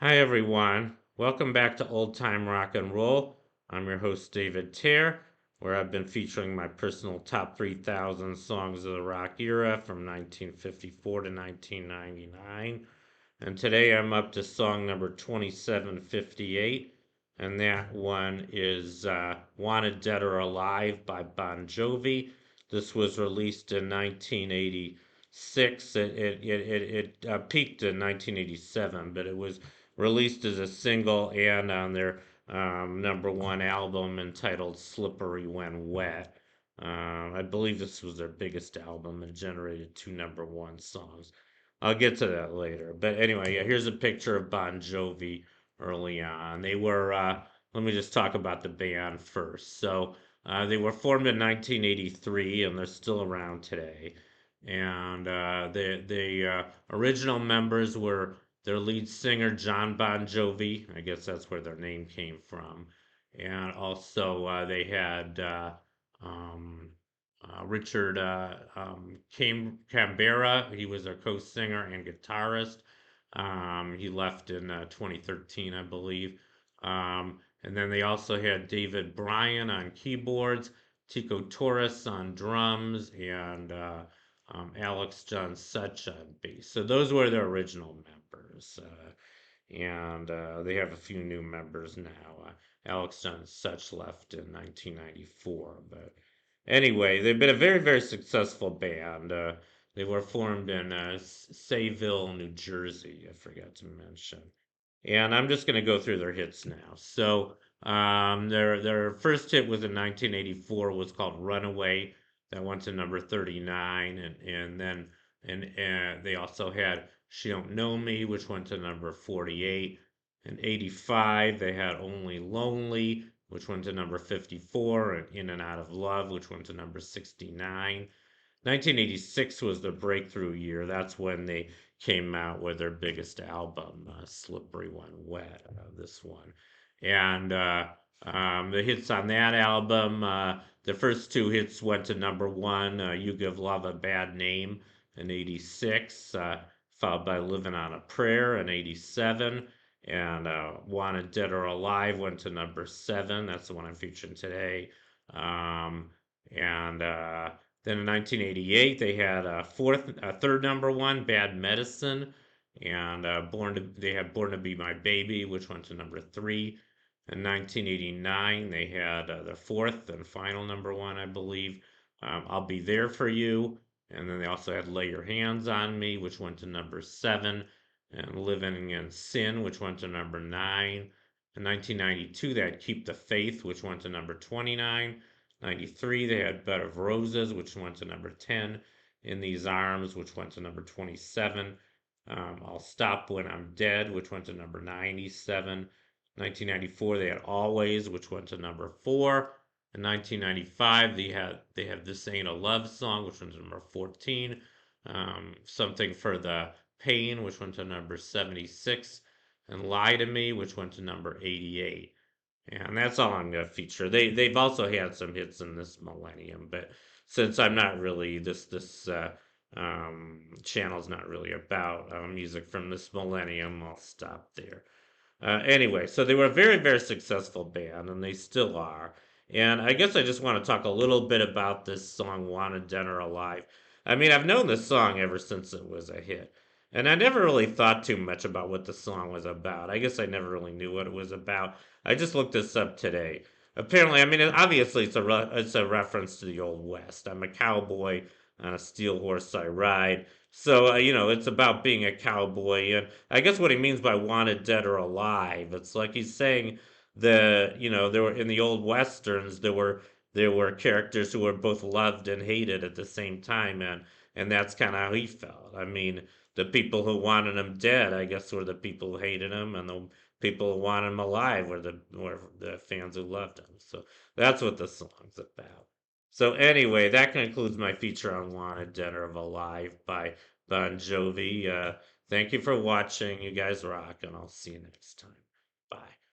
Hi, everyone. Welcome back to Old Time Rock and Roll. I'm your host, David Tear, where I've been featuring my personal top 3,000 songs of the rock era from 1954 to 1999. And today I'm up to song number 2758, and that one is Wanted Dead or Alive by Bon Jovi. This was released in 1986. It peaked in 1987, but it was released as a single and on their number one album entitled Slippery When Wet. I believe this was their biggest album and generated two number one songs. I'll get to that later. But anyway, yeah, here's a picture of Bon Jovi early on. Let me just talk about the band first. They were formed in 1983 and they're still around today. And the original members were their lead singer, John Bon Jovi. I guess that's where their name came from. And also they had Richard Canberra. He was their co-singer and guitarist. He left in 2013, I believe. And then they also had David Bryan on keyboards, Tico Torres on drums, and Alex John Such on bass. So those were their original members. And they have a few new members now. Alex John Such left in 1994, but anyway, they've been a very, very successful band. They were formed in Sayville, New Jersey. I forgot to mention. And I'm just going to go through their hits now. Their first hit was in 1984, was called "Runaway." That went to number 39, and they also had "She Don't Know Me," which went to number 48. In '85, they had "Only Lonely," which went to number 54, and "In and Out of Love," which went to number 69. 1986 was their breakthrough year. That's when they came out with their biggest album, Slippery When Wet, this one. And the hits on that album, the first two hits went to number one, You Give Love a Bad Name in 86, followed by Living on a Prayer in 87. And Wanted Dead or Alive went to number seven. That's the one I'm featuring today. Um, and Then in 1988, they had a third number one, Bad Medicine, and they had Born to Be My Baby, which went to number three. In 1989, they had their fourth and final number one, I believe, I'll Be There for You. And then they also had Lay Your Hands on Me, which went to number seven, and Living in Sin, which went to number nine. In 1992, they had Keep the Faith, which went to number 29. 93, they had Bed of Roses, which went to number 10. In These Arms, which went to number 27. I'll Stop When I'm Dead, which went to number 97. 1994, they had Always, which went to number 4. In 1995, they had This Ain't a Love Song, which went to number 14. Something for the Pain, which went to number 76. And Lie to Me, which went to number 88. And that's all I'm gonna feature. They've also had some hits in this millennium, but since I'm not really this channel's not really about music from this millennium, I'll stop there. Anyway, so they were a very, very successful band, and they still are. And I guess I just want to talk a little bit about this song, Wanted Dead or Alive. I mean, I've known this song ever since it was a hit. And I never really thought too much about what the song was about. I guess I never really knew what it was about. I just looked this up today. Apparently, I mean, obviously it's a reference to the Old West. I'm a cowboy on a steel horse I ride. It's about being a cowboy. And I guess what he means by wanted dead or alive, it's like he's saying there were in the old westerns there were characters who were both loved and hated at the same time, and that's kind of how he felt. I mean, the people who wanted him dead, I guess, were the people who hated him, and the people who wanted him alive were the fans who loved him. So that's what the song's about. So anyway, that concludes my feature on Wanted Dead or Alive by Bon Jovi. Thank you for watching. You guys rock, and I'll see you next time. Bye.